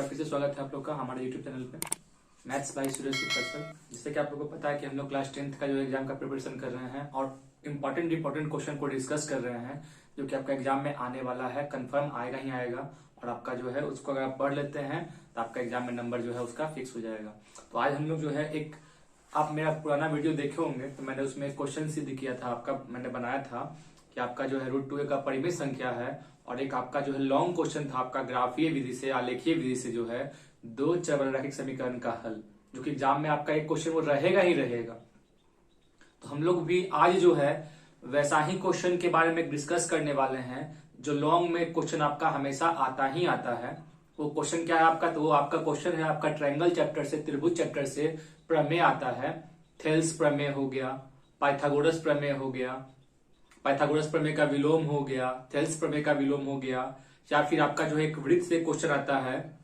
बार फिर से स्वागत है आप लोग का हमारे YouTube चैनल पे मैथ्स बाय सूरज सर। जिससे कि आप लोगों को पता है कि हम लोग क्लास 10th का जो एग्जाम का प्रिपरेशन कर रहे हैं और इंपॉर्टेंट क्वेश्चन को डिस्कस कर रहे हैं जो कि आपका एग्जाम में आने वाला है, कंफर्म आएगा ही आएगा। और आपका जो है उसको अगर आप पढ़ लेते हैं तो आपका एग्जाम में नंबर जो है उसका फिक्स हो जाएगा। तो आज हम लोग जो है एक, आप मेरा पुराना वीडियो देखे होंगे तो मैंने उसमें क्वेश्चन सिद्ध किया था आपका, मैंने बनाया था कि आपका जो है √2a का परिमित संख्या है और एक आपका जो है लॉन्ग क्वेश्चन था आपका ग्राफीय विधि से, आलेखीय विधि से जो है दो चररैखिक समीकरण का हल, जो कि एग्जाम में आपका एक क्वेश्चन वो रहेगा ही रहेगा। तो हम लोग भी आज जो है वैसा ही क्वेश्चन के बारे में डिस्कस करने वाले हैं जो लॉन्ग में क्वेश्चन आपका हमेशा आता ही आता है। वो क्वेश्चन क्या है आपका, तो वो आपका क्वेश्चन है आपका ट्रायंगल चैप्टर से, त्रिभुज चैप्टर से प्रमेय आता है। थेल्स प्रमेय हो गया, पाइथागोरस प्रमेय हो गया, पाइथागोरस प्रमेय का विलोम हो गया, थेल्स प्रमेय का विलोम हो गया, या फिर आपका जो है एक वृत्त से क्वेश्चन आता है,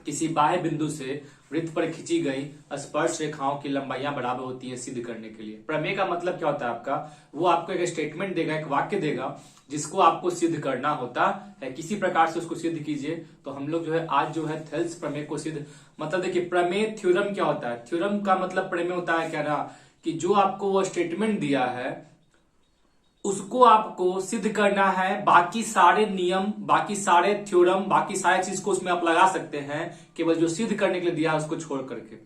किसी बाह्य बिंदु से वृत्त पर खींची गई स्पर्श रेखाओं की लंबाइयां बराबर होती है सिद्ध करने के लिए। प्रमेय का मतलब क्या होता है आपका, वो आपको एक स्टेटमेंट देगा, एक वाक्य देगा जिसको आपको सिद्ध करना होता है। किसी प्रकार से उसको सिद्ध कीजिए। तो हम लोग जो है आज जो है थेल्स प्रमेय को सिद्ध, मतलब देखिए प्रमेय थ्योरम क्या होता है, थ्योरम का मतलब प्रमेय होता है क्या ना, कि जो आपको वो स्टेटमेंट दिया है उसको आपको सिद्ध करना है। बाकी सारे नियम, बाकी सारे थ्योरम, बाकी सारे चीज को उसमें आप लगा सकते हैं, केवल जो सिद्ध करने के लिए दिया है उसको छोड़ करके।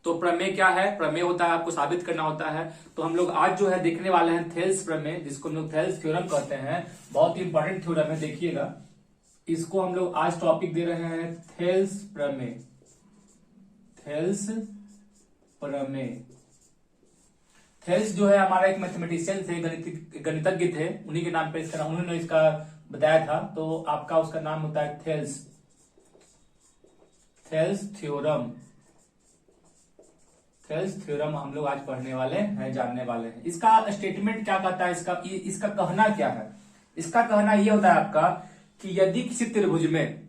तो प्रमेय क्या है, प्रमेय होता है आपको साबित करना होता है। तो हम लोग आज जो है देखने वाले हैं थेल्स प्रमेय, जिसको हम लोग थेल्स थ्योरम कहते हैं। बहुत ही इंपॉर्टेंट थ्योरम है, देखिएगा इसको हम लोग आज टॉपिक दे रहे हैं थेल्स प्रमेय। थेल्स प्रमेय, थेल्स जो है हमारा एक मैथमेटिशियन थे, गणितज्ञ थे, उन्हीं के नाम पे इसका नाम, उन्होंने इसका बताया था। तो आपका उसका नाम होता है Thales, Thales theorem. Thales theorem हम लोग आज पढ़ने वाले हैं, जानने वाले हैं। इसका स्टेटमेंट क्या कहता है, इसका कहना क्या है। इसका कहना यह होता है आपका कि यदि किसी त्रिभुज में,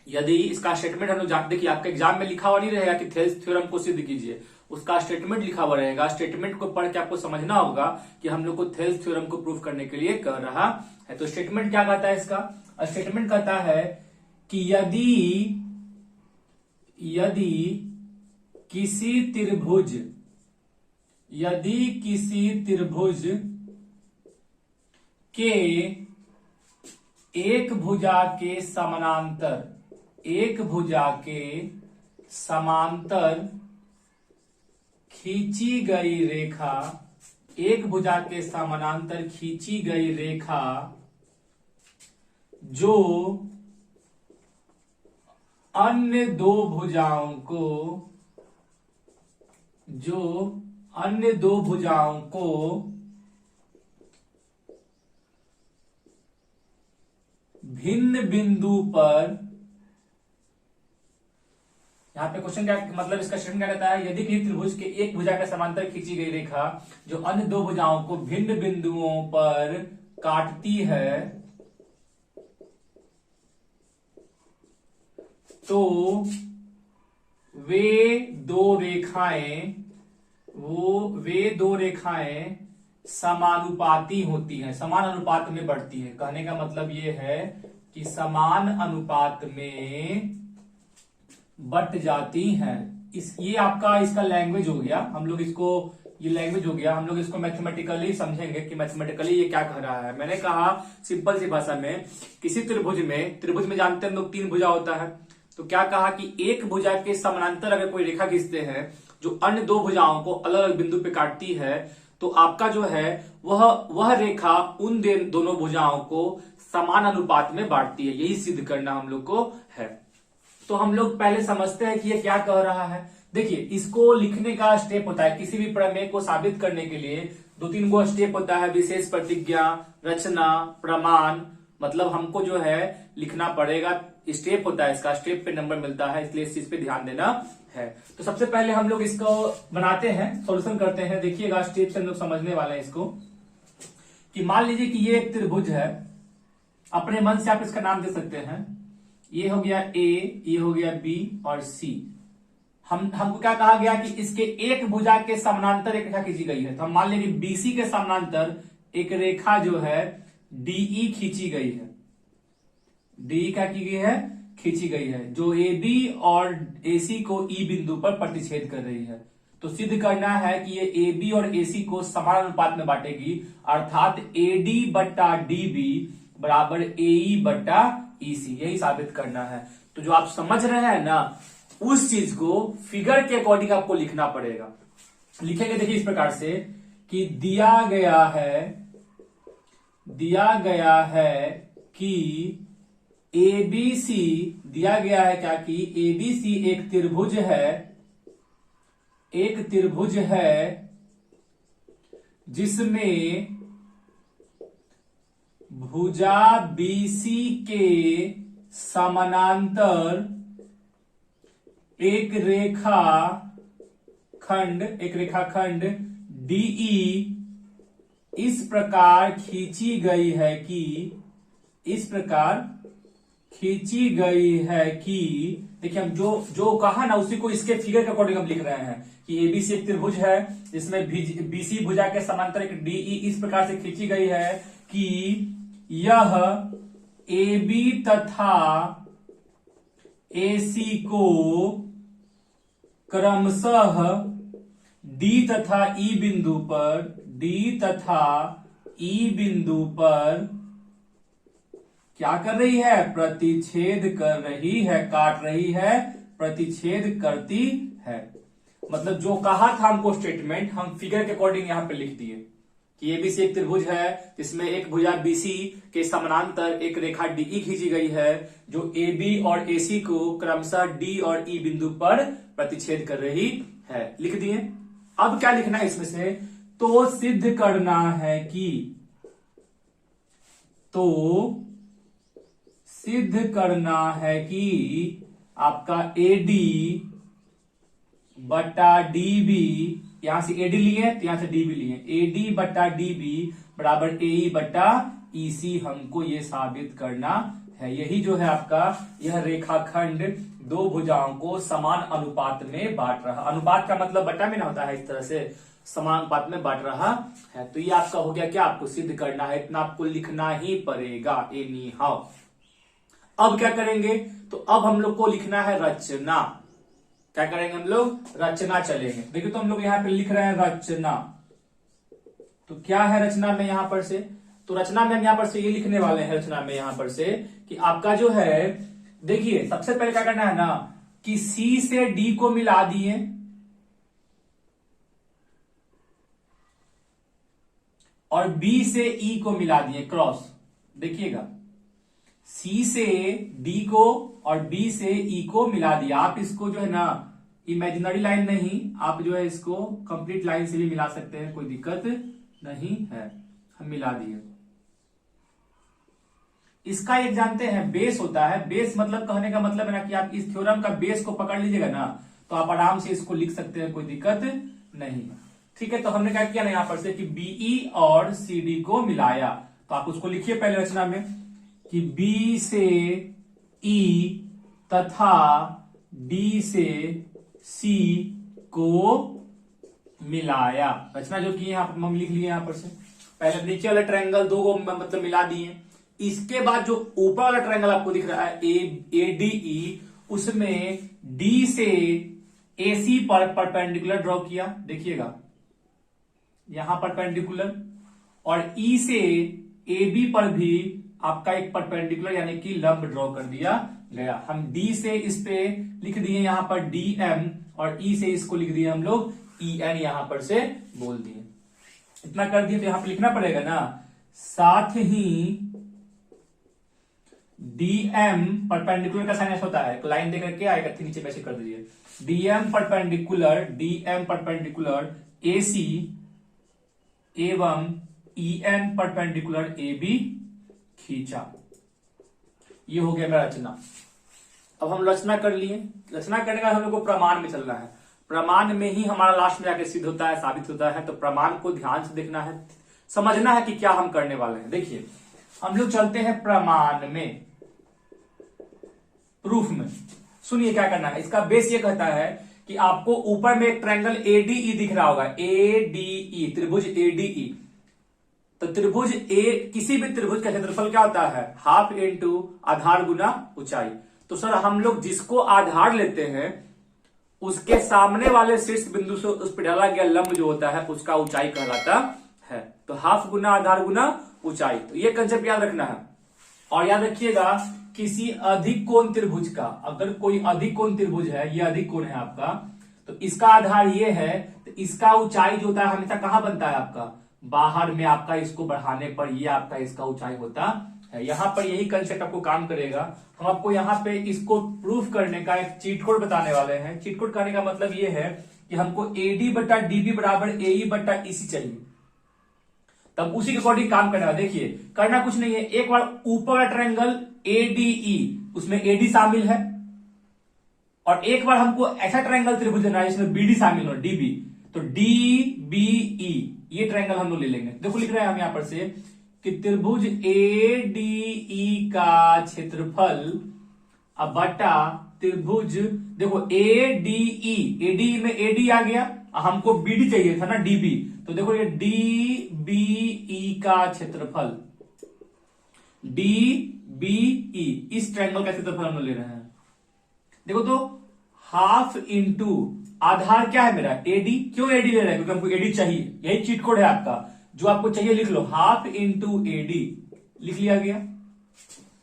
यदि इसका स्टेटमेंट हम लोग जानते, देखिए आपके एग्जाम में लिखा हुआ नहीं रहेगा कि थेल्स थ्योरम को सिद्ध कीजिए, उसका स्टेटमेंट लिखा हुआ रहेगा। स्टेटमेंट को पढ़ के आपको समझना होगा कि हम लोग को थेल्स थ्योरम को प्रूव करने के लिए कह रहा है। तो स्टेटमेंट क्या कहता है इसका, स्टेटमेंट कहता है कि यदि किसी त्रिभुज, यदि किसी त्रिभुज के एक भुजा के समानांतर, एक भुजा के समांतर खींची गई रेखा, एक भुजा के समानांतर खींची गई रेखा जो अन्य दो भुजाओं को भिन्न बिंदु पर, यहाँ पे क्वेश्चन क्या मतलब, इसका स्टेटमेंट क्या कहता है, यदि किसी त्रिभुज के एक भुजा के समांतर खींची गई रेखा जो अन्य दो भुजाओं को भिन्न बिंदुओं पर काटती है, तो वे दो रेखाएं समानुपाती होती हैं, समान अनुपात में बढ़ती हैं। कहने का मतलब ये है कि समान अनुपात में बट जाती हैं। ये आपका इसका लैंग्वेज हो गया, हम लोग इसको, ये लैंग्वेज हो गया, हम लोग इसको मैथमेटिकली समझेंगे कि मैथमेटिकली ये क्या कह रहा है। मैंने कहा सिंपल सी भाषा में, किसी त्रिभुज में जानते हैं हम लोग 3 भुजा होता है। तो क्या कहा कि एक भुजा के समानांतर अगर कोई रेखा खींचते हैं जो अन्य दो भुजाओं को अलग अलग बिंदु पे काटती है, तो आपका जो है वह रेखा उन दोनों भुजाओं को समान अनुपात में बांटती है। यही सिद्ध करना हम लोग को है। तो हम लोग पहले समझते हैं कि ये क्या कह रहा है। देखिए इसको लिखने का स्टेप होता है, किसी भी प्रमेय को साबित करने के लिए 2-3 गो स्टेप होता है, विशेष प्रतिज्ञा, रचना, प्रमाण, मतलब हमको जो है लिखना पड़ेगा, स्टेप होता है इसका, स्टेप पे नंबर मिलता है, इसलिए इस चीज पे ध्यान देना है। तो सबसे पहले हम लोग इसको बनाते हैं, सॉल्यूशन करते हैं। देखिएगा स्टेप से हम लोग समझने वाले हैं इसको, कि मान लीजिए कि ये एक त्रिभुज है, अपने मन से आप इसका नाम दे सकते हैं। ये हो गया ए, ये हो गया बी और सी। हमको क्या कहा गया कि इसके एक भुजा के समानांतर एक रेखा खींची गई है। तो हम मान लेंगे बीसी के समानांतर एक रेखा जो है डीई खींची गई है। डीई क्या की गई है, खींची गई है जो AB और AC को E बिंदु पर प्रतिच्छेद कर रही है। तो सिद्ध करना है कि ये AB और AC को समान अनुपात में बांटेगी, अर्थात AD बट्टा DB बराबर AE बट्टा EC, यही साबित करना है। तो जो आप समझ रहे हैं ना, उस चीज को फिगर के अकॉर्डिंग आपको लिखना पड़ेगा। लिखेंगे देखिए इस प्रकार से कि दिया गया है कि ABC, दिया गया है क्या कि ABC एक त्रिभुज है जिसमें भुजा BC के समानांतर एक रेखाखंड DE इस प्रकार खींची गई है कि देखिए, हम जो कहा ना उसी को इसके फिगर के अकॉर्डिंग हम लिख रहे हैं कि ABC एक त्रिभुज है जिसमें BC भुजा के समांतर एक DE इस प्रकार से खींची गई है कि यह AB तथा AC को क्रमशः D तथा E बिंदु पर क्या कर रही है? प्रतिच्छेद कर रही है, काट रही है, प्रतिच्छेद करती है। मतलब जो कहा था हमको स्टेटमेंट, हम फिगर के अकॉर्डिंग यहां पे लिख दिए कि ABC एक त्रिभुज है जिसमें एक भुजा BC के समानांतर एक रेखा DE खींची गई है जो AB और AC को क्रमशः D और E बिंदु पर प्रतिच्छेद कर रही है। लिख दिए। अब क्या लिखना है इसमें से? तो सिद्ध करना है कि आपका AD बटा DB, यहां से AD लिए तो यहां से DB लिए, AD बटा DB बराबर AE बटा EC हमको ये साबित करना है। यही जो है आपका यह रेखाखंड दो भुजाओं को समान अनुपात में बांट रहा। अनुपात का मतलब बटा में ना होता है, इस तरह से समान अनुपात में बांट रहा है। तो ये आपका हो गया क्या? आपको सिद्ध करना है, इतना आपको लिखना ही पड़ेगा एनी हाउ। अब क्या करेंगे? तो अब हम लोग को लिखना है रचना। क्या करेंगे हम लोग? रचना चलेंगे। देखिए तो हम लोग यहां पे लिख रहे हैं रचना। तो क्या है रचना में यहां पर से? तो रचना में हम यहां पर से ये लिखने वाले हैं रचना में यहां पर से कि आपका जो है, देखिए सबसे पहले क्या करना है ना कि C से D को मिला दिए और B से E को मिला दिए क्रॉस। देखिएगा, C से D को और B से E को मिला दिया। आप इसको जो है ना इमेजिनरी लाइन नहीं, आप जो है इसको कंप्लीट लाइन से भी मिला सकते हैं, कोई दिक्कत नहीं है। हम मिला दिए। इसका एक जानते हैं बेस होता है। बेस मतलब कहने का मतलब है ना कि आप इस थ्योरम का बेस को पकड़ लीजिएगा ना तो आप आराम से इसको लिख सकते हैं, कोई दिक्कत नहीं। ठीक है, तो हमने क्या किया ना यहां पर से कि BE और CD को मिलाया। तो आप उसको लिखिए पहले रचना में कि B से E तथा D से C को मिलाया। रचना जो की यहां पर हम लिख लिए यहां पर से। पहले नीचे वाले ट्रायंगल दो को मतलब मिला दिए। इसके बाद जो ऊपर वाला ट्रायंगल आपको दिख रहा है ADE, उसमें D से AC पर परपेंडिकुलर ड्रॉ किया। देखिएगा यहां परपेंडिकुलर, और E से AB पर भी आपका एक परपेंडिकुलर यानी कि लंब ड्रॉ कर दिया गया। हम D से इस पे लिख दिए यहां पर DM और E से इसको लिख दिए हम लोग EN, यहां पर से बोल दिए। इतना कर दिए तो यहां पर लिखना पड़ेगा ना, साथ ही DM परपेंडिकुलर का साइन ऐसा होता है, लाइन देकर के आएगा नीचे वैसे कर दीजिए। DM परपेंडिकुलर AC एवं EN परपेंडिकुलर AB खींचा। ये हो गया मेरा रचना। अब हम रचना कर लिए। रचना करने का हम लोग को प्रमाण में चलना है। प्रमाण में ही हमारा लास्ट में जाके सिद्ध होता है, साबित होता है। तो प्रमाण को ध्यान से देखना है, समझना है कि क्या हम करने वाले हैं। देखिए हम लोग चलते हैं प्रमाण में, प्रूफ में। सुनिए क्या करना है। इसका बेस ये कहता है कि आपको ऊपर में एक ट्रायंगल ADE दिख रहा होगा, ADE त्रिभुज ADE। तो त्रिभुज किसी भी त्रिभुज का क्षेत्रफल क्या होता है? हाफ इंटू आधार गुना ऊंचाई। तो सर हम लोग जिसको आधार लेते हैं उसके सामने वाले शीर्ष बिंदु से उस पर डाला गया लंब जो होता है उसका ऊंचाई कहलाता है। तो हाफ गुना आधार गुना ऊंचाई, तो ये कंसेप्ट याद रखना है। और याद रखिएगा किसी अधिक कोण त्रिभुज का, अगर कोई अधिक कोण त्रिभुज है, ये अधिक कोण है आपका, तो इसका आधार ये है, तो इसका ऊंचाई जो होता है हमेशा कहां बनता है आपका, बाहर में आपका इसको बढ़ाने पर ये आपका इसका ऊंचाई होता है। यहां पर यही कंसेप्ट आपको काम करेगा। हम आपको यहाँ पे इसको प्रूफ करने का एक चीट कोड बताने वाले हैं। चीट कोड करने का मतलब ये है कि हमको एडी बटा डीबी बराबर एई बटा ईसी चाहिए, तब उसी के अकॉर्डिंग काम करना है। देखिए करना कुछ नहीं है, एक बार ऊपर वाला ट्रायंगल एडीई, उसमें एडी शामिल है, और एक बार हमको ऐसा ट्रायंगल त्रिभुज लेना है जिसमें बीडी शामिल हो, डीबी, तो डीबीई ये ट्रायंगल हम लोग ले लेंगे। देखो लिख रहे हैं हम यहां पर से कि त्रिभुज एडीई का क्षेत्रफल अब बटा त्रिभुज, देखो एडीई, एडी में एडी आ गया, हमको बीडी चाहिए था ना डीबी, तो देखो ये डीबीई का क्षेत्रफल, डीबीई इस ट्रायंगल का क्षेत्रफल हम लोग ले रहे हैं। देखो तो हाफ इंटू आधार क्या है मेरा एडी, क्यों एडी ले रहे हैं, क्योंकि हमको एडी चाहिए, यही चीट कोड है आपका, जो आपको चाहिए लिख लो, हाफ इंटू एडी लिख लिया गया।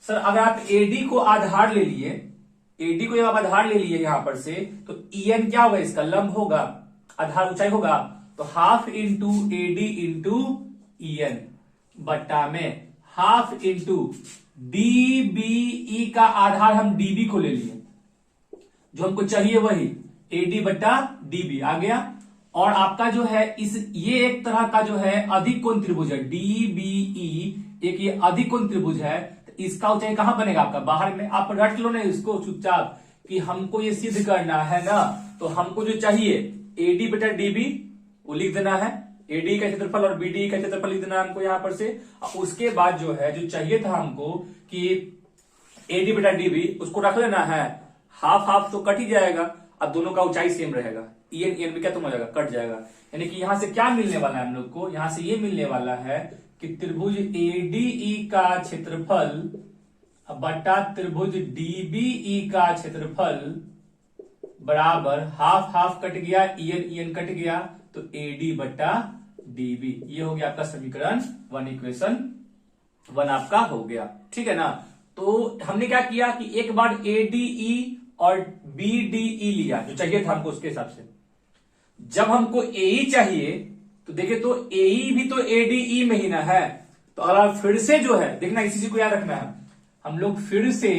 सर अगर आप एडी को आधार ले लिए, एडी को जब आप आधार ले लिए यहां पर से, तो ईएन क्या होगा, इसका लंब होगा, आधार ऊंचाई होगा, तो half into AD into EN बट्टा में हाफ इंटू डीबीई का आधार हम डीबी को ले लिए, जो हमको चाहिए वही एडी बट्टा डीबी आ गया। और आपका जो है ये एक तरह का जो है अधिक कोण त्रिभुज है, डीबीई एक ये अधिक कोण त्रिभुज है, तो इसका ऊंचाई कहां बनेगा आपका, बाहर में। आप रट लो ना इसको चुपचाप कि हमको ये सिद्ध करना है ना, तो हमको जो चाहिए एडी बटा डीबी वो लिख देना है, एडी का क्षेत्रफल और बीडी का क्षेत्रफल लिख देना है हमको यहां पर से। उसके बाद जो है जो चाहिए था हमको कि एडी बटा डीबी उसको रख लेना है, हाफ हाफ तो कट ही जाएगा, अब दोनों का ऊंचाई सेम रहेगा, ईएन ईएन में क्या तुम हो जाएगा, कट जाएगा। यानी कि यहां से क्या मिलने वाला है हम लोग को, यहां से ये मिलने वाला है कि त्रिभुज एडीई का क्षेत्रफल बटा त्रिभुज डीबीई का क्षेत्रफल बराबर हाफ हाफ कट गया, ईएन ईएन कट गया, तो एडी बटा डीबी। ये हो गया आपका समीकरण 1, इक्वेशन 1 आपका हो गया, ठीक है ना। तो हमने क्या किया कि एक बार एडीई और बीडीई लिया जो चाहिए था हमको उसके हिसाब से। जब हमको एई चाहिए तो देखिए तो एई भी तो एडीई में ही ना है, तो अगर फिर से जो है देखना, इसी चीज को याद रखना है, हम लोग फिर से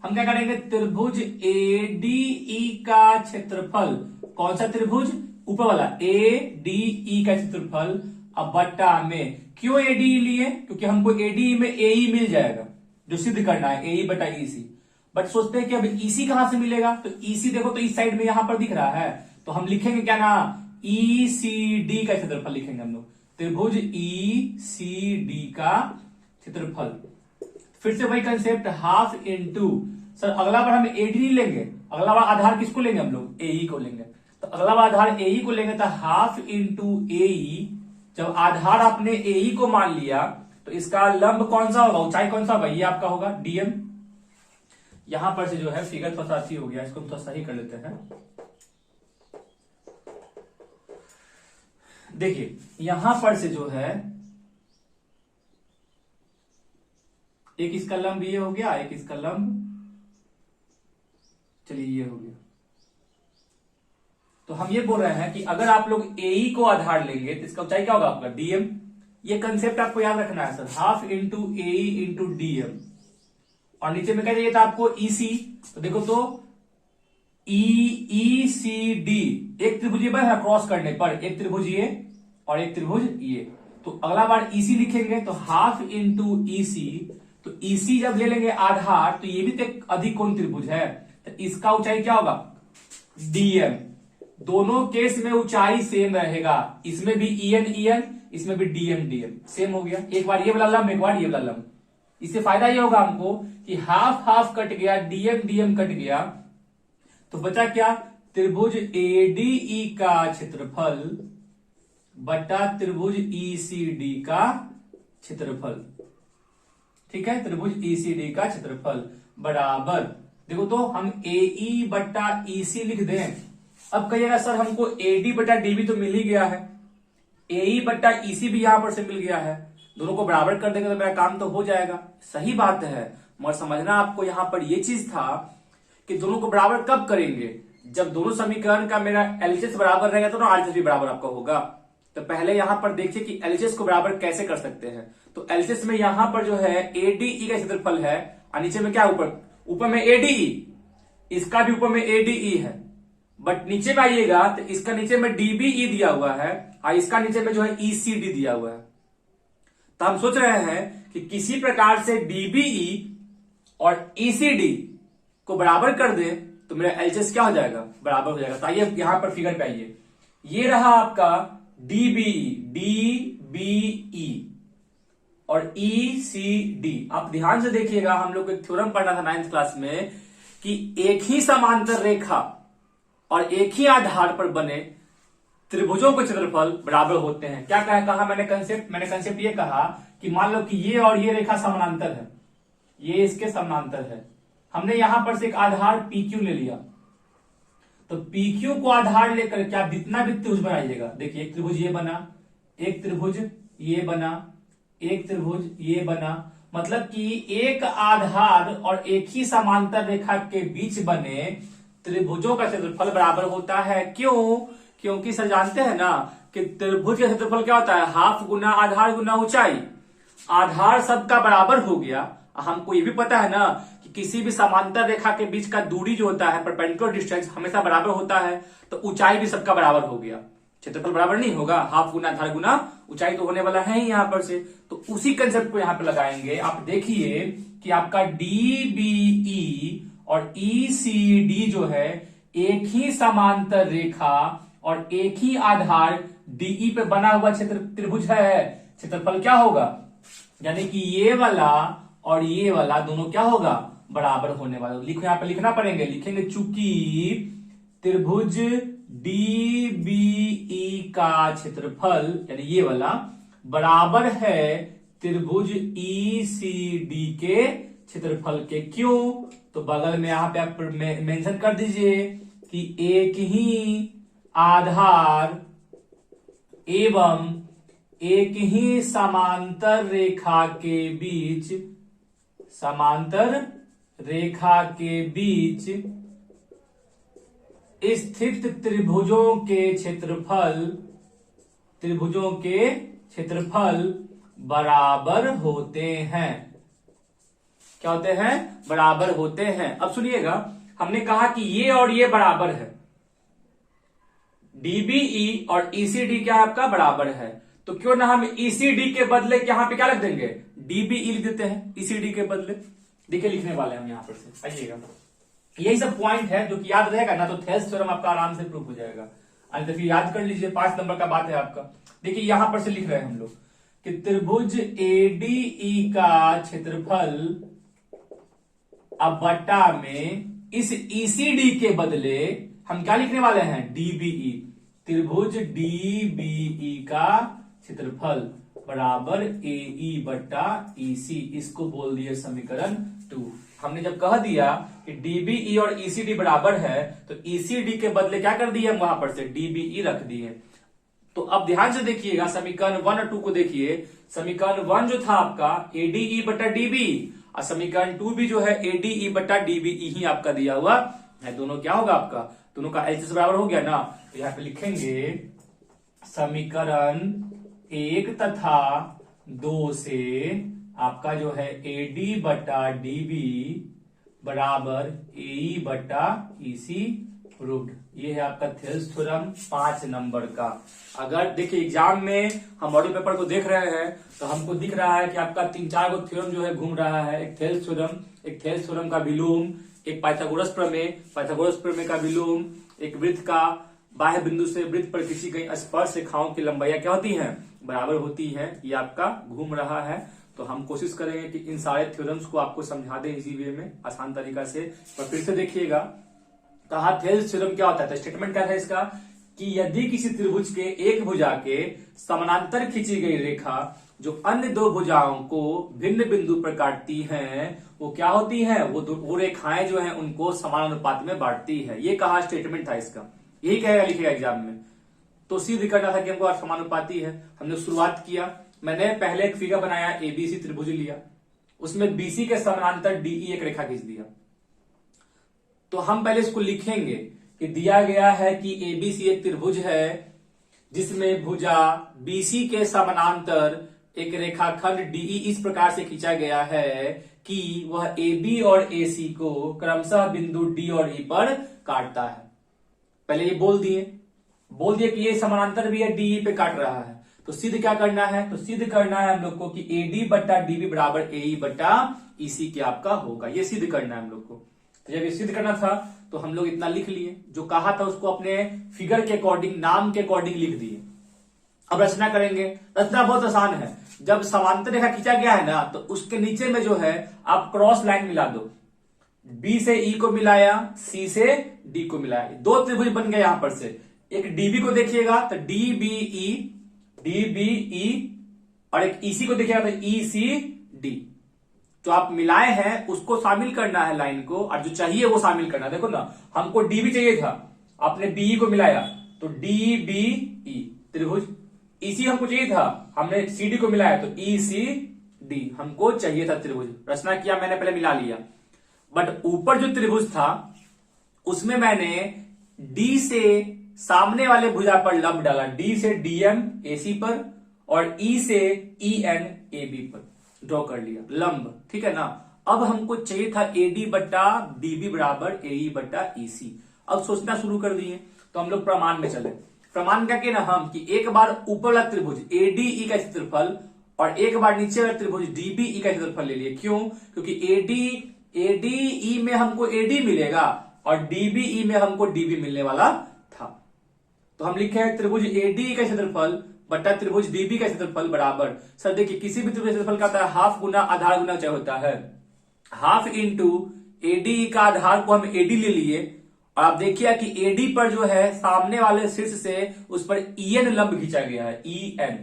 हम क्या करेंगे, त्रिभुज एडीई का क्षेत्रफल, कौन सा त्रिभुज, ऊपर वाला एडीई का क्षेत्रफल अब बट्टा में, क्यों एडीई लिए, क्योंकि हमको एडीई में एई मिल जाएगा जो सिद्ध करना है, एई बटा ईसी। बट सोचते हैं कि अब ईसी कहां से मिलेगा, तो ईसी देखो तो इस साइड में यहां पर दिख रहा है, तो हम लिखेंगे क्या ना, ईसीडी का क्षेत्रफल लिखेंगे हम लोग, त्रिभुज ईसीडी का क्षेत्रफल। फिर से वही कंसेप्ट, हाफ इंटू, सर अगला बार हम एडी नहीं लेंगे, अगला बार आधार किसको लेंगे हम लोग, एई को लेंगे, तो अगला बार आधार एई को लेंगे, तो हाफ इंटू एई, जब आधार आपने एई को मान लिया तो इसका लंब कौन सा होगा, ऊंचाई कौन सा होगा, ये आपका होगा डीएम। यहां पर से जो है फिगर थोड़ा सा हो गया, इसको हम थोड़ा सही कर लेते हैं। देखिए यहां पर से जो है एक इसका लंब ये हो गया, एक इसका लंब, चलिए ये हो गया। तो हम ये बोल रहे हैं कि अगर आप लोग एई को आधार लेंगे तो इसका ऊंचाई क्या होगा आपका, डीएम। ये कंसेप्ट आपको याद रखना है सर, हाफ इंटू एई इंटू डीएम, और नीचे में क्या चाहिए था आपको, ईसी, तो देखो तो ईसीडी, एक त्रिभुज ये बना क्रॉस करने पर, एक त्रिभुज ये और एक त्रिभुज ये, तो अगला बार ईसी लिखेंगे तो हाफ इंटू ईसी, तो ईसी जब ले लेंगे आधार, तो ये भी तो एक अधिक कोण त्रिभुज है, तो इसका ऊंचाई क्या होगा, डीएम। दोनों केस में ऊंचाई सेम रहेगा, इसमें भी ईएन ईएन, इसमें भी डीएम डीएम सेम हो गया। एक बार ये वाला लंब, एक बार ये वाला लंब, इससे फायदा ये होगा हमको कि हाफ हाफ कट गया, डीएम डीएम कट गया, तो बचा क्या, त्रिभुज एडीई का क्षेत्रफल बटा त्रिभुज ईसीडी का क्षेत्रफल, ठीक है, त्रिभुज ईसीडी का क्षेत्रफल बराबर, देखो तो हम AE बट्टा EC लिख दें। अब कहिएगा सर हमको AD बट्टा DB तो मिल ही गया है, AE बट्टा EC भी यहां पर से मिल गया है, दोनों को बराबर कर देंगे तो मेरा काम तो हो जाएगा। सही बात है, मगर समझना आपको यहां पर यह चीज था कि दोनों को बराबर कब करेंगे, जब दोनों समीकरण का मेरा एलएचएस बराबर रहेगा तो ना आरएचएस भी बराबर आपका होगा। तो पहले यहां पर देखिए कि एलएचएस को बराबर कैसे कर सकते हैं। तो एलएचएस में यहां पर जो है ADE का क्षेत्रफल है और नीचे में क्या ऊपर में ADE, इसका भी ऊपर में ADE है, बट नीचे में आइएगा तो इसका नीचे में DBE दिया हुआ है और इसका नीचे में जो है ECD दिया हुआ है। तो हम सोच रहे हैं कि किसी प्रकार से DBE और ECD को बराबर कर दे तो मेरा एलएचएस क्या हो जाएगा, बराबर हो जाएगा। तो आइए यहां पर फिगर पे आइए, ये रहा आपका DBE और ECD। आप ध्यान से देखिएगा, हम लोग को एक थ्योरम पढ़ना था 9th क्लास में कि एक ही समांतर रेखा और एक ही आधार पर बने त्रिभुजों के क्षेत्रफल बराबर होते हैं। क्या कहा मैंने कंसेप्ट ये कहा कि मान लो कि ये और ये रेखा समानांतर है, ये इसके समानांतर है, हमने यहां पर से एक आधार PQ ले लिया, तो PQ को आधार लेकर के आप जितना भी त्रिभुज बनाइएगा, देखिए एक त्रिभुज ये बना, एक त्रिभुज ये बना, एक त्रिभुज ये बना, मतलब कि एक आधार और एक ही समांतर रेखा के बीच बने त्रिभुजों का क्षेत्रफल बराबर होता है। क्यों? क्योंकि सर जानते हैं ना कि त्रिभुज का क्षेत्रफल क्या होता है, हाफ गुना आधार गुना ऊंचाई। आधार सबका बराबर हो गया, हमको ये भी पता है ना कि किसी भी समांतर रेखा के बीच का दूरी जो होता है, परपेंडिकुलर डिस्टेंस, हमेशा बराबर होता है, तो ऊंचाई भी सबका बराबर हो गया। क्षेत्रफल बराबर नहीं होगा, हाफ गुना आधार गुना ऊंचाई तो होने वाला है ही यहां पर से। तो उसी कंसेप्ट को यहां पे लगाएंगे। आप देखिए कि आपका DBE और ECD जो है एक ही समांतर रेखा और एक ही आधार DE पे बना हुआ त्रिभुज है, क्षेत्रफल क्या होगा, यानी कि ये वाला और ये वाला दोनों क्या होगा, बराबर होने वाला। लिखो यहां पे लिखना पड़ेंगे, लिखेंगे चूंकि त्रिभुज DBE का क्षेत्रफल यानी ये वाला बराबर है त्रिभुज ECD के क्षेत्रफल के। क्यों? तो बगल में यहां पे आप मेंशन कर दीजिए कि एक ही आधार एवं एक ही समांतर रेखा के बीच स्थित त्रिभुजों के क्षेत्रफल बराबर होते हैं। क्या होते हैं? बराबर होते हैं। अब सुनिएगा, हमने कहा कि ये और ये बराबर है, DBE और ECD क्या आपका बराबर है, तो क्यों ना हम ECD के बदले यहां पे क्या लिख देंगे, DBE लिख देते हैं ECD के बदले। देखिए लिखने वाले हम यहां पर से, आइएगा यही सब पॉइंट है जो कि याद रहेगा ना तो थेल्स थ्योरम आपका आराम से प्रूव हो जाएगा। तो फिर याद कर लीजिए, 5 नंबर का बात है आपका। देखिए यहां पर से लिख रहे हैं हम लोग कि त्रिभुज ADE का क्षेत्रफल अब बट्टा में इस ECD के बदले हम क्या लिखने वाले हैं, DBE। त्रिभुज DBE का क्षेत्रफल बराबर AE बट्टा EC, इसको बोल दिए समीकरण 2। हमने जब कह दिया कि DBE और ECD बराबर है तो ECD के बदले क्या कर दिए हम वहां पर से DBE रख दिए। तो अब ध्यान से देखिएगा समीकरण 1 और 2 को देखिए। समीकरण 1 जो था आपका ADE बट्टा DBE और समीकरण 2 भी जो है ADE बट्टा DBE ही आपका दिया हुआ है। दोनों क्या होगा आपका, दोनों का एलएचएस बराबर हो गया ना। तो यहां पे लिखेंगे समीकरण 1 तथा 2 से आपका जो है AD बट्टा DB बराबर AE बट्टा EC प्रूव्ड। ये है आपका थेल्स थ्योरम 5 नंबर का। अगर देखिए एग्जाम में हम मॉडल पेपर को देख रहे हैं तो हमको दिख रहा है कि आपका 3-4 गो थ्योरम जो है घूम रहा है। एक थेल्स थ्योरम का विलोम, एक पाइथागोरस प्रमेय का विलोम, एक वृत्त का बाह्य बिंदु से वृत्त पर किसी कहीं स्पर्श रेखाओं की लंबाइयां क्या होती हैं, बराबर होती है। ये आपका घूम रहा है। तो हम कोशिश करेंगे कि इन सारे थ्योरम्स को आपको समझा दें इसी वे में, आसान तरीका से। पर फिर से देखिएगा कहा थेल्स थ्योरम क्या होता है। तो स्टेटमेंट क्या है इसका कि यदि किसी त्रिभुज के एक भुजा के समानांतर खींची गई रेखा जो अन्य दो भुजाओं को भिन्न बिंदु पर काटती हैं वो क्या होती हैं, वो रेखाएं जो हैं उनको समान अनुपात में बांटती है। ये कहा स्टेटमेंट था इसका, यही कहेगा लिखेगा एग्जाम में। तो सिद्ध करना था कि हमको समानुपाती है। हमने शुरुआत किया, मैंने पहले एक फिगर बनाया, एबीसी त्रिभुज लिया, उसमें बीसी के समानांतर डीई एक रेखा खींच दिया। तो हम पहले इसको लिखेंगे कि दिया गया है कि एबीसी एक त्रिभुज है जिसमें भुजा बीसी के समानांतर एक रेखाखंड डीई इस प्रकार से खींचा गया है कि वह एबी और एसी को क्रमशः बिंदु डी और ई पर काटता है। पहले ये बोल दिए कि ये समानांतर भी है, डीई पे काट रहा है। तो सिद्ध क्या करना है, तो सिद्ध करना है हम लोग को कि एडी बट्टा डीबी बराबर एई बट्टा ईसी के आपका होगा। ये सिद्ध करना है हम लोग को। तो जब ये सिद्ध करना था तो हम लोग इतना लिख लिए, जो कहा था उसको अपने फिगर के अकॉर्डिंग, नाम के अकॉर्डिंग लिख दिए। अब रचना करेंगे। रचना बहुत आसान है। जब समांतर रेखा खींचा गया है ना, तो उसके नीचे में जो है आप क्रॉस लाइन मिला दो। बी से ई को मिलाया, सी से डी को मिलाया, दो त्रिभुज बन गए यहां पर से। एक डीबी को देखिएगा तो डीबीई और एक ईसी को देखिएगा तो ईसीडी। जो आप मिलाए हैं उसको शामिल करना है लाइन को, और जो चाहिए वो शामिल करना है। देखो ना, हमको डीबी चाहिए था, आपने बीई को मिलाया तो डीबीई त्रिभुज। ईसी हमको चाहिए था, हमने सीडी को मिलाया तो ईसीडी हमको चाहिए था त्रिभुज। रचना किया मैंने, पहले मिला लिया। बट ऊपर जो त्रिभुज था उसमें मैंने डी से सामने वाले भुजा पर लंब डाला, डी से डीएम एसी पर और ई से ईएन एबी पर ड्रॉ कर लिया लंब, ठीक है ना। अब हमको चाहिए था एडी बट्टा डीबी बराबर एई बट्टा ईसी। अब सोचना शुरू कर दिए, तो हम लोग प्रमाण में चले। प्रमाण क्या किया ना हम, कि एक बार ऊपर वाला त्रिभुज एडीई का क्षेत्रफल और एक बार नीचे वाला त्रिभुज डीबीई का क्षेत्रफल ले लिए। क्यों? क्योंकि एडीई में हमको एडी मिलेगा और डीबीई में हमको डीबी मिलने वाला था। तो हम लिखे हैं त्रिभुज एडीई का क्षेत्रफल बट्टा त्रिभुज डीबी का क्षेत्रफल बराबर, सर देखिए किसी भी त्रिभुज क्षेत्रफल का होता है हाफ गुना आधार गुना चाहे होता है। हाफ इंटू एडी का आधार को हम एडी ले लिए, और आप देखिए कि एडी पर जो है सामने वाले शीर्ष से उस पर ईएन लंब खींचा गया है, ईएन।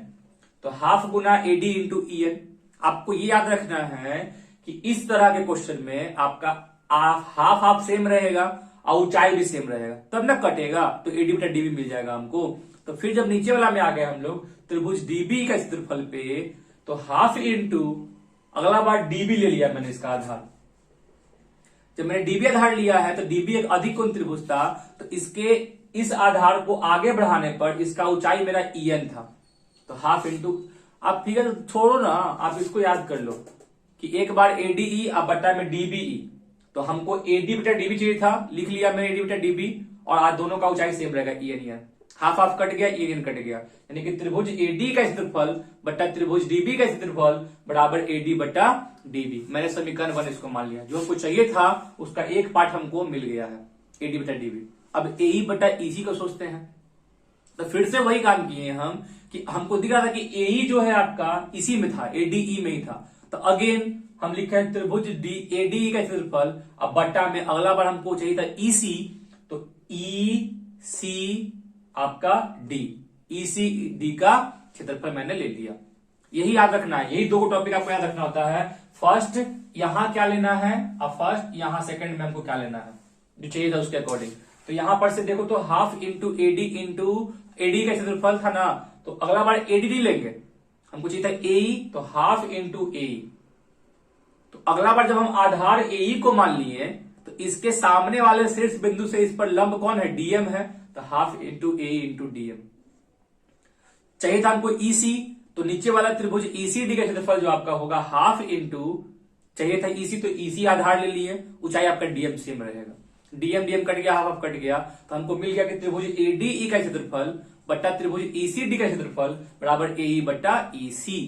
तो हाफ गुना एडी इंटू ईएन। आपको ये याद रखना है कि इस तरह के क्वेश्चन में आपका हाफ हाफ सेम रहेगा और ऊंचाई भी सेम रहेगा, तब ना कटेगा, तो एडी बटा डीबी मिल जाएगा हमको। तो फिर जब नीचे वाला में आ गए हम लोग त्रिभुज डीबी का क्षेत्रफल पे, तो हाफ इंटू अगला बार डीबी ले लिया मैंने इसका आधार। जब मैंने डीबी आधार लिया है तो डीबी एक अधिक कोण त्रिभुज था, तो इसके इस आधार को आगे बढ़ाने पर इसका ऊंचाई मेरा ईएन था। तो हाफ इंटू, आप फिगर छोड़ो ना, आप इसको याद कर लो कि एक बार एडीई अब बट्टा में डीबीई, तो हमको एडी बटा डीबी चाहिए था, लिख लिया मैंने एडी बटा डीबी, और आज दोनों का ऊंचाई सेम रहेगा ईएन। हाफ हाफ कट गया, ईएन कट गया, यानी कि त्रिभुज एडी का क्षेत्रफल बट्टा त्रिभुज डीबी का क्षेत्रफल बराबर एडी बट्टा डीबी। मैंने समीकरण 1 इसको मान लिया। जो हमको चाहिए था उसका एक पार्ट हमको मिल गया है, एडी बट्टा डीबी। अब एई बट्टा ईसी को सोचते हैं, तो फिर से वही काम किए हम कि हमको दिख रहा था कि एई जो है आपका इसी में था, एडीई में ही था। तो अगेन हम लिखे हैं त्रिभुज एडीई का क्षेत्रफल, अब बट्टा में अगला बार हमको चाहिए था ईसी, तो ई सी आपका डी, ईसी डी का क्षेत्रफल मैंने ले लिया। यही याद रखना है, यही दो टॉपिक आपको याद रखना होता है। फर्स्ट यहां क्या लेना है, अब फर्स्ट यहां सेकंड में हमको क्या लेना है, जो चाहिए था उसके अकॉर्डिंग। तो यहां पर से देखो तो हाफ इंटू एडी का क्षेत्रफल था ना, तो अगला बार एडी नहीं लेंगे, हमको चाहिए था एई, तो हाफ इंटू एई। तो अगला बार जब हम आधार एई को मान लिए, तो इसके सामने वाले शीर्ष बिंदु से इस पर लंब कौन है, डीएम है, तो हाफ इंटू ए इंटू डीएम। चाहिए था हमको ईसी, तो नीचे वाला त्रिभुज ईसीडी का क्षेत्रफल जो आपका होगा हाफ इंटू, चाहिए था ईसी, तो ईसी आधार ले लिए, ऊंचाई आपका डीएम सेम रहेगा। डीएम डीएम कट गया, हाफ हाफ कट गया, तो हमको मिल गया कि त्रिभुज एडीई का क्षेत्रफल बट्टा त्रिभुज ईसीडी का क्षेत्रफल बराबर एई बट्टा ईसी।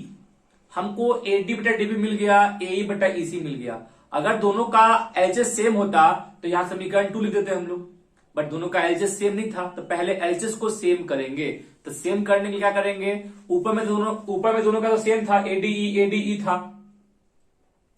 हमको एडी बट्टा डीबी मिल गया, एई बट्टा ईसी मिल गया। अगर दोनों का एलएचएस सेम होता तो यहां समीकरण 2 लिख देते हम लोग, बट दोनों का एलएचएस सेम नहीं था, तो पहले एलएचएस को सेम करेंगे। तो सेम करने के लिए क्या करेंगे, ऊपर में दोनों का तो सेम था, एडीई था,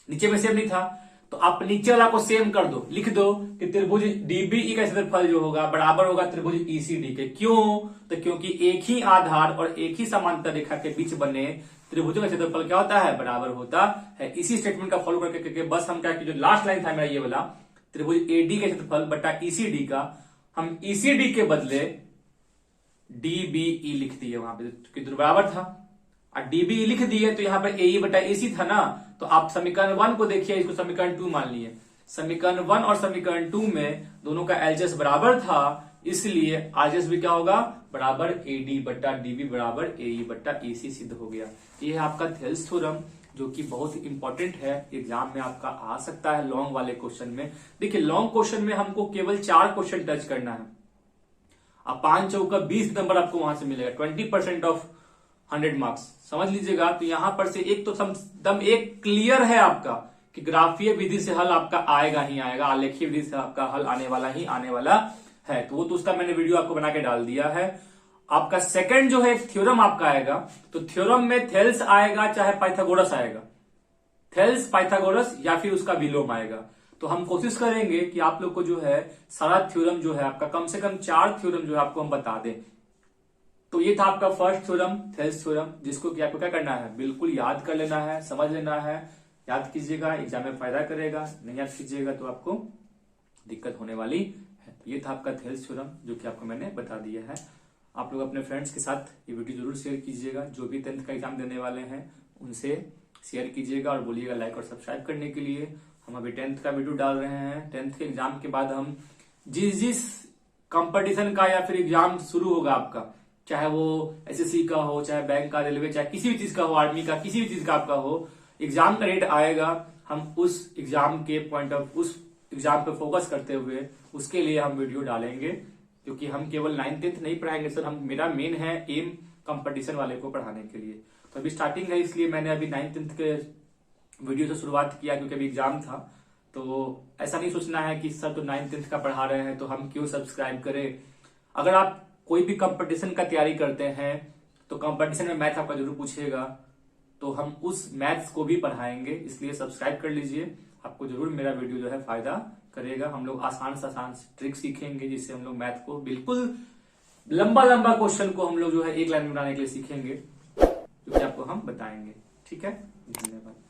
नीचे में सेम नहीं था, तो आप नीचे वाला को सेम कर दो, लिख दो कि त्रिभुज डीबीई का क्षेत्रफल जो होगा बराबर होगा त्रिभुज ईसीडी के। क्यों? तो क्योंकि एक ही आधार और एक ही समांतर रेखा के बीच बने त्रिभुजों का क्षेत्रफल क्या होता है, बराबर होता है। इसी स्टेटमेंट का फॉलो करके बस हम क्या कि जो लास्ट लाइन था मेरा ये वाला, त्रिभुज एडी का क्षेत्रफल बटा ईसीडी का, हम ईसीडी के बदले डीबीई लिख दिए वहां पे, क्योंकि बराबर था, और डीबीई लिख दिए तो यहाँ पर एई बटा एसी था ना, तो आप समीकरण 1 को देखिए, इसको समीकरण 2 मान लिए। समीकरण 1 और समीकरण 2 में दोनों का एलजेएस बराबर था, इसलिए आरजेएस भी क्या होगा, बराबर एडी बटा डीबी बराबर एई बटा एसी सिद्ध हो गया। ये है आपका थेल्स थ्योरम, जो कि बहुत इंपॉर्टेंट है, एग्जाम में आपका आ सकता है लॉन्ग वाले क्वेश्चन में। देखिए लॉन्ग क्वेश्चन में हमको केवल 4 क्वेश्चन टच करना है। अब 5 चौका 20 नंबर आपको वहां से मिलेगा, 20% ऑफ 100 मार्क्स, समझ लीजिएगा। तो यहां पर से एक तो एकदम एक क्लियर है आपका कि ग्राफीय विधि से हल आपका आएगा ही आएगा, आलेखीय विधि से आपका हल आने वाला ही आने वाला है, तो वो तो उसका मैंने वीडियो आपको बना के डाल दिया है। आपका सेकंड जो है थ्योरम आपका आएगा, तो थ्योरम में थेल्स आएगा चाहे पाइथागोरस आएगा, थेल्स पाइथागोरस या फिर उसका विलोम आएगा। तो हम कोशिश करेंगे कि आप लोग को जो है सारा थ्योरम जो है आपका कम से कम 4 थ्योरम जो है आपको हम बता दें। तो ये था आपका फर्स्ट थ्योरम, थेल्स थ्योरम, जिसको कि आपको क्या करना है, बिल्कुल याद कर लेना है, समझ लेना है, याद कीजिएगा, एग्जाम में फायदा करेगा। नहीं याद कीजिएगा तो आपको दिक्कत होने वाली है। तो ये था आपका थेल्स थ्योरम, जो कि आपको मैंने बता दिया है। आप लोग अपने फ्रेंड्स के साथ ये वीडियो जरूर शेयर कीजिएगा, जो भी 10th का एग्जाम देने वाले हैं उनसे शेयर कीजिएगा और बोलिएगा लाइक और सब्सक्राइब करने के लिए। हम अभी 10th का वीडियो डाल रहे हैं। 10th के एग्जाम के बाद हम जिस कंपटीशन का या फिर एग्जाम शुरू होगा आपका, चाहे वो एसएससी का हो, चाहे बैंक का, रेलवे, चाहे किसी भी चीज का हो, आर्मी का, किसी भी चीज का आपका हो, एग्जाम का डेट आएगा, हम उस एग्जाम के पॉइंट ऑफ उस एग्जाम पे फोकस करते हुए उसके लिए हम वीडियो डालेंगे, क्योंकि हम केवल 9th 10th नहीं पढ़ाएंगे सर, हम मेरा मेन है एम कंपटीशन वाले को पढ़ाने के लिए। तो अभी स्टार्टिंग है, इसलिए मैंने अभी 9th 10th के वीडियो से शुरुआत किया, क्योंकि अभी एग्जाम था। तो ऐसा नहीं सोचना है कि सर तो 9th 10th का पढ़ा रहे हैं तो हम क्यों सब्सक्राइब करें। अगर आप कोई भी कंपटीशन का तैयारी करते हैं तो कंपटीशन में मैथ आपका जरूर पूछेगा, तो हम उस मैथ्स को भी पढ़ाएंगे, इसलिए सब्सक्राइब कर लीजिए, आपको जरूर मेरा वीडियो जो है फायदा करेगा। हम लोग आसान से आसान ट्रिक सीखेंगे, जिससे हम लोग मैथ को बिल्कुल लंबा क्वेश्चन को हम लोग जो है एक लाइन में बनाने के लिए सीखेंगे, जो कि आपको हम बताएंगे। ठीक है, धन्यवाद।